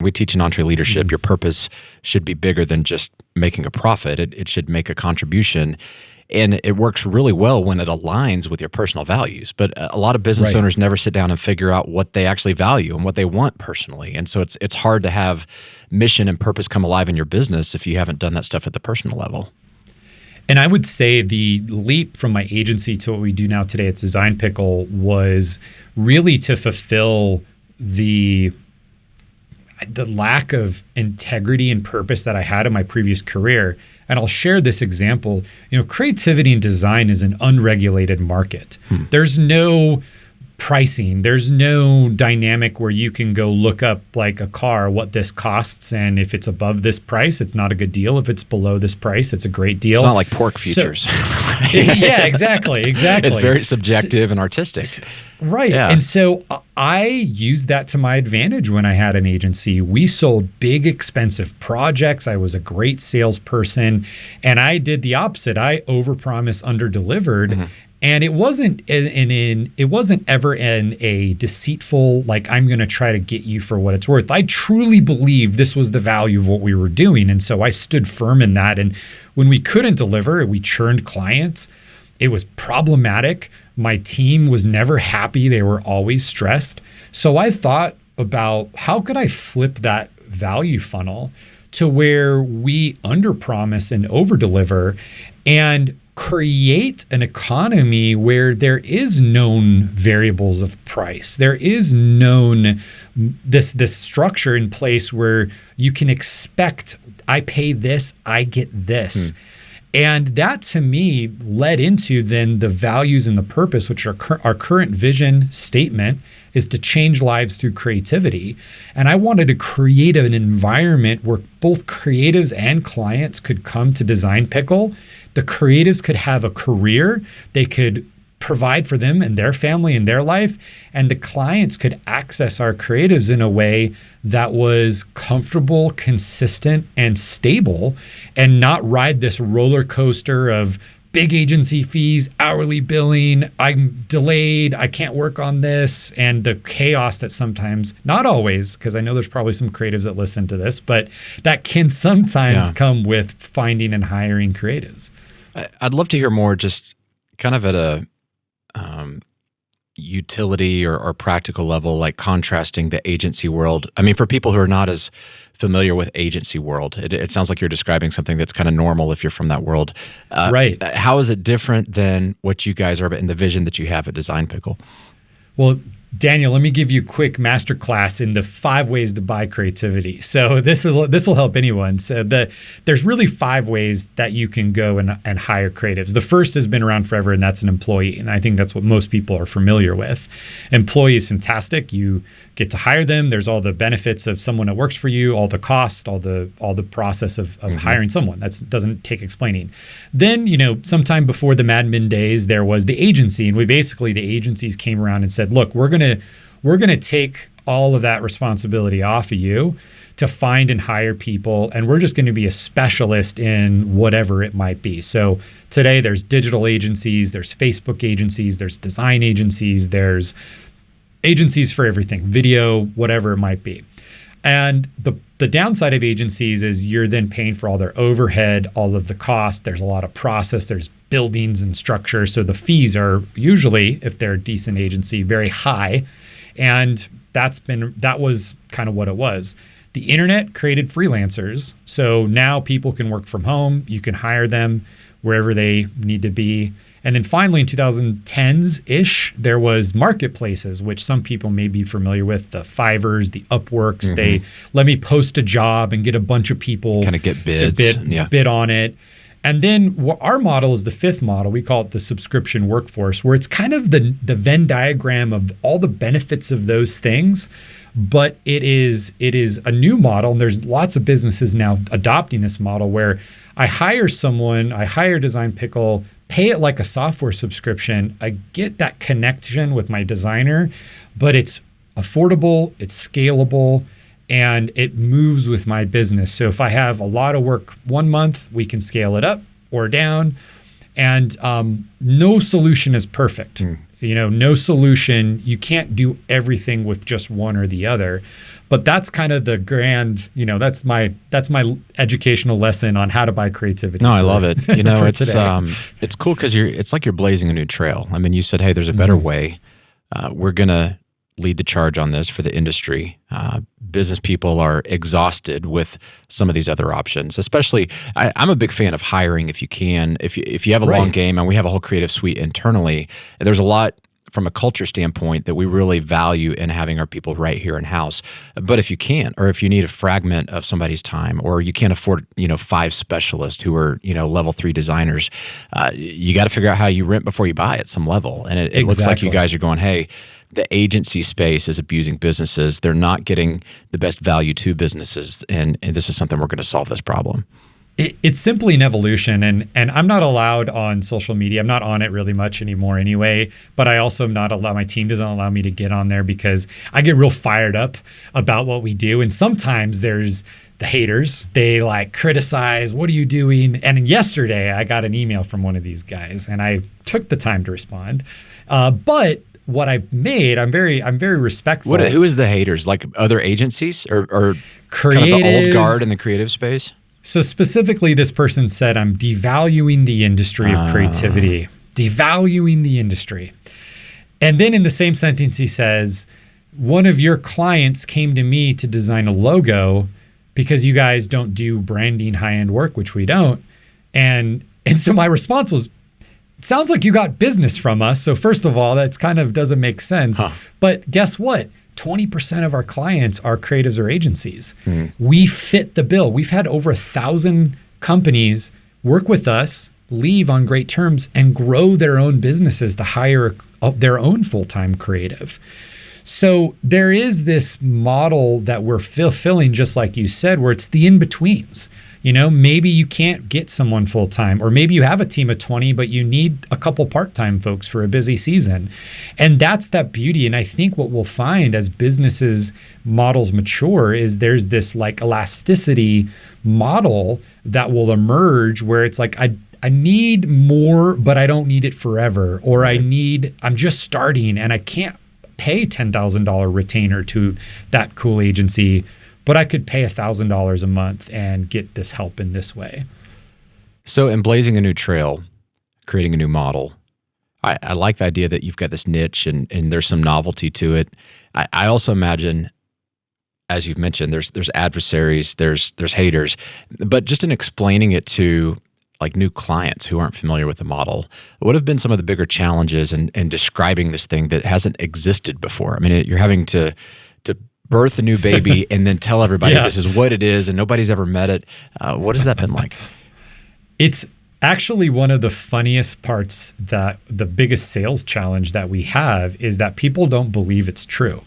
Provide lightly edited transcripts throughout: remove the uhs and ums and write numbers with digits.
We teach in EntreLeadership, your purpose should be bigger than just making a profit. It should make a contribution. And it works really well when it aligns with your personal values. But a lot of business owners never sit down and figure out what they actually value and what they want personally. And so it's hard to have mission and purpose come alive in your business if you haven't done that stuff at the personal level. And I would say the leap from my agency to what we do now today at Design Pickle was really to fulfill the lack of integrity and purpose that I had in my previous career. And I'll share this example. Creativity and design is an unregulated market. There's no pricing. There's no dynamic where you can go look up like a car, what this costs. And if it's above this price, it's not a good deal. If it's below this price, it's a great deal. It's not like pork futures. Yeah, exactly. It's very subjective and artistic. Right. Yeah. And so I used that to my advantage when I had an agency. We sold big, expensive projects. I was a great salesperson. And I did the opposite. I overpromised, underdelivered. And it wasn't ever in a deceitful, like, I'm going to try to get you for what it's worth. I truly believed this was the value of what we were doing. And so I stood firm in that. And when we couldn't deliver, we churned clients. It was problematic. My team was never happy. They were always stressed. So I thought about how could I flip that value funnel to where we underpromise and overdeliver and create an economy where there is known variables of price. There is known this structure in place where you can expect, I pay this, I get this. And that to me led into then the values and the purpose, which are our current vision statement is to change lives through creativity. And I wanted to create an environment where both creatives and clients could come to Design Pickle. The creatives could have a career. They could provide for them and their family and their life. And the clients could access our creatives in a way that was comfortable, consistent, and stable, and not ride this roller coaster of big agency fees, hourly billing, I'm delayed, I can't work on this, and the chaos that sometimes, not always, because I know there's probably some creatives that listen to this, but that can sometimes come with finding and hiring creatives. I'd love to hear more just kind of at a utility or practical level, like contrasting the agency world. I mean, for people who are not as familiar with agency world, it sounds like you're describing something that's kind of normal if you're from that world. Right. How is it different than what you guys are in the vision that you have at Design Pickle? Well, Daniel, let me give you a quick masterclass in the 5 ways to buy creativity. So this will help anyone. So there's really 5 ways that you can go and hire creatives. The first has been around forever, and that's an employee. And I think that's what most people are familiar with. Employee is fantastic. You get to hire them. There's all the benefits of someone that works for you, all the cost, all the process of hiring someone. That doesn't take explaining. Then, sometime before the Mad Men days, there was the agency, and the agencies came around and said, look, we're gonna take all of that responsibility off of you to find and hire people, and we're just going to be a specialist in whatever it might be. So today there's digital agencies, there's Facebook agencies, there's design agencies, there's agencies for everything, video, whatever it might be. And the downside of agencies is you're then paying for all their overhead, all of the cost. There's a lot of process. There's buildings and structure. So the fees are usually, if they're a decent agency, very high. And that was kind of what it was. The internet created freelancers. So now people can work from home. You can hire them wherever they need to be. And then finally in 2010s-ish, there was marketplaces, which some people may be familiar with, the Fivers, the Upworks. They let me post a job and get a bunch of people kind of get bids. To bid on it. And then our model is the 5th model. We call it the subscription workforce, where it's kind of the Venn diagram of all the benefits of those things. But it is a new model, and there's lots of businesses now adopting this model where I hire Design Pickle, pay it like a software subscription. I get that connection with my designer, but it's affordable, it's scalable, and it moves with my business. So if I have a lot of work one month, we can scale it up or down. And no solution is perfect. no solution. You can't do everything with just one or the other. But that's kind of the grand, that's my educational lesson on how to buy creativity. No, I love it. It's cool because it's like you're blazing a new trail. I mean, you said, hey, there's a better way. We're going to lead the charge on this for the industry. Business people are exhausted with some of these other options, especially I'm a big fan of hiring if you can. If you have a long game, and we have a whole creative suite internally, and there's a lot from a culture standpoint that we really value in having our people right here in-house. But if you can't, or if you need a fragment of somebody's time, or you can't afford 5 specialists who are level 3 designers, you got to figure out how you rent before you buy at some level. And it looks like you guys are going, hey, the agency space is abusing businesses. They're not getting the best value to businesses, and this is something we're going to solve this problem. It's simply an evolution, and I'm not allowed on social media. I'm not on it really much anymore anyway, but I also am not allowed, my team doesn't allow me to get on there because I get real fired up about what we do. And sometimes there's the haters. They criticize, what are you doing? And yesterday I got an email from one of these guys, and I took the time to respond. But what I made, I'm very respectful. Who is the haters? Like other agencies or creatives, kind of the old guard in the creative space? So specifically, this person said, I'm devaluing the industry of creativity, devaluing the industry. And then in the same sentence, he says, one of your clients came to me to design a logo because you guys don't do branding high-end work, which we don't. And so my response was, sounds like you got business from us. So first of all, that's kind of doesn't make sense. But guess what? 20% of our clients are creatives or agencies. We fit the bill. We've had over 1,000 companies work with us, leave on great terms, and grow their own businesses to hire their own full-time creative. So there is this model that we're fulfilling, just like you said, where it's the in-betweens. Maybe you can't get someone full-time, or maybe you have a team of 20, but you need a couple part-time folks for a busy season. And that's that beauty. And I think what we'll find as businesses models mature is there's this elasticity model that will emerge where it's like, I need more, but I don't need it forever. Or I'm just starting and I can't pay $10,000 retainer to that cool agency, but I could pay $1,000 a month and get this help in this way. So in blazing a new trail, creating a new model, I like the idea that you've got this niche and there's some novelty to it. I also imagine, as you've mentioned, there's adversaries, there's haters, but just in explaining it to new clients who aren't familiar with the model, what have been some of the bigger challenges in describing this thing that hasn't existed before? I mean, you're having to birth a new baby and then tell everybody this is what it is and nobody's ever met it. What has that been like? It's actually one of the funniest parts, that the biggest sales challenge that we have is that people don't believe it's true.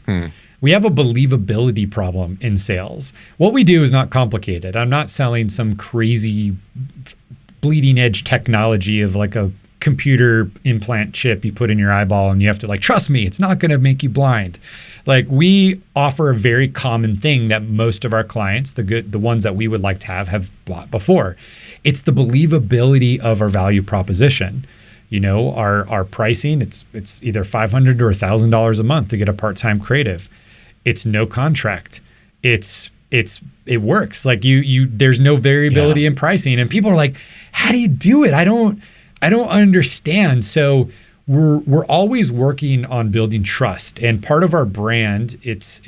We have a believability problem in sales. What we do is not complicated. I'm not selling some crazy bleeding edge technology of a computer implant chip you put in your eyeball and you have to trust me, it's not going to make you blind. We offer a very common thing that most of our clients, the ones that we would like to have bought before. It's the believability of our value proposition. Our pricing, it's either $500 or $1,000 a month to get a part-time creative. It's no contract. It works. There's no variability in pricing, and people are like, how do you do it? I don't understand. So we're always working on building trust, and part of our brand, it's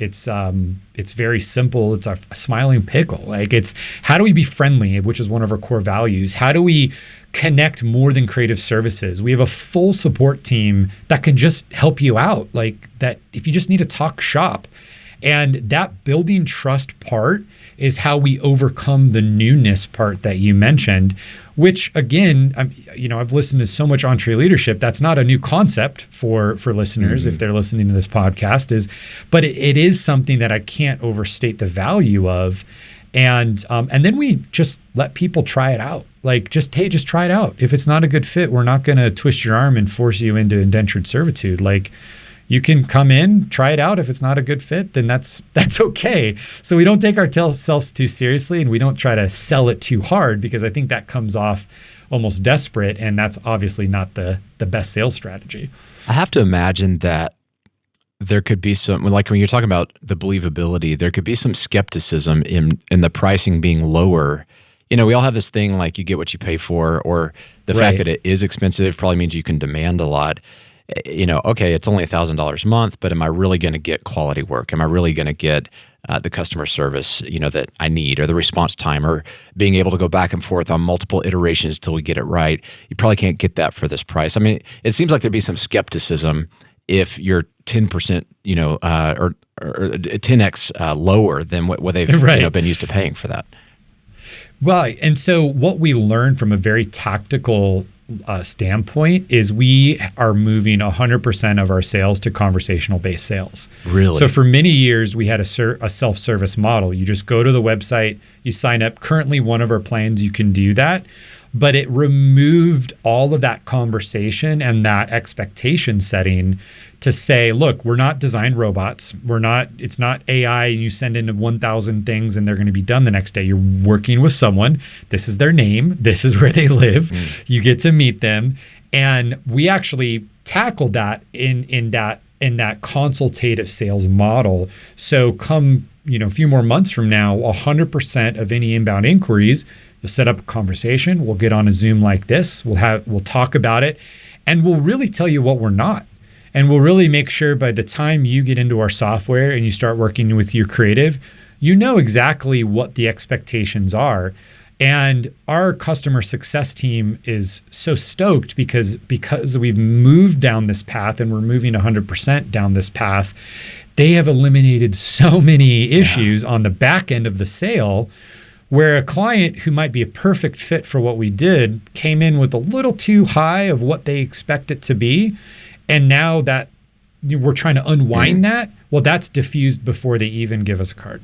very simple. It's a smiling pickle. It's how do we be friendly, which is one of our core values. How do we connect more than creative services? We have a full support team that can just help you out, that if you just need to talk shop. And that building trust part is how we overcome the newness part that you mentioned, which again, I've listened to so much EntreLeadership. That's not a new concept for listeners if they're listening to this podcast, but it is something that I can't overstate the value of. And then we just let people try it out. Just try it out. If it's not a good fit, we're not going to twist your arm and force you into indentured servitude. You can come in, try it out. If it's not a good fit, then that's okay. So we don't take ourselves too seriously, and we don't try to sell it too hard, because I think that comes off almost desperate, and that's obviously not the best sales strategy. I have to imagine that there could be some, like when you're talking about the believability, there could be some skepticism in the pricing being lower. You know, we all have this thing like you get what you pay for, or the fact that it is expensive probably means you can demand a lot. You know, okay, it's only $1,000 a month, but am I really going to get quality work? Am I really going to get the customer service, you know, that I need, or the response time, or being able to go back and forth on multiple iterations till we get it right? You probably can't get that for this price. I mean, it seems like there'd be some skepticism if you're 10%, you know, or 10x lower than what they've you know, been used to paying for that. Well, and so what we learned from a very tactical standpoint is we are moving 100% of our sales to conversational-based sales. Really? So for many years, we had a self-service model. You just go to the website, you sign up. Currently, one of our plans, you can do that. But it removed all of that conversation and that expectation setting to say, look, we're not design robots. It's not AI and you send in 1,000 things and they're going to be done the next day. You're working with someone. This is their name. This is where they live. You get to meet them. And we actually tackled that in that consultative sales model. So come, you know, a few more months from now, 100% of any inbound inquiries, you'll set up a conversation. We'll get on a Zoom like this. We'll talk about it, and we'll really tell you what we're not. And we'll really make sure by the time you get into our software and you start working with your creative, you know exactly what the expectations are. And our customer success team is so stoked because we've moved down this path and we're moving 100% down this path. They have eliminated so many issues on the back end of the sale, where a client who might be a perfect fit for what we did came in with a little too high of what they expect it to be. And now that we're trying to unwind that, well, that's diffused before they even give us a card.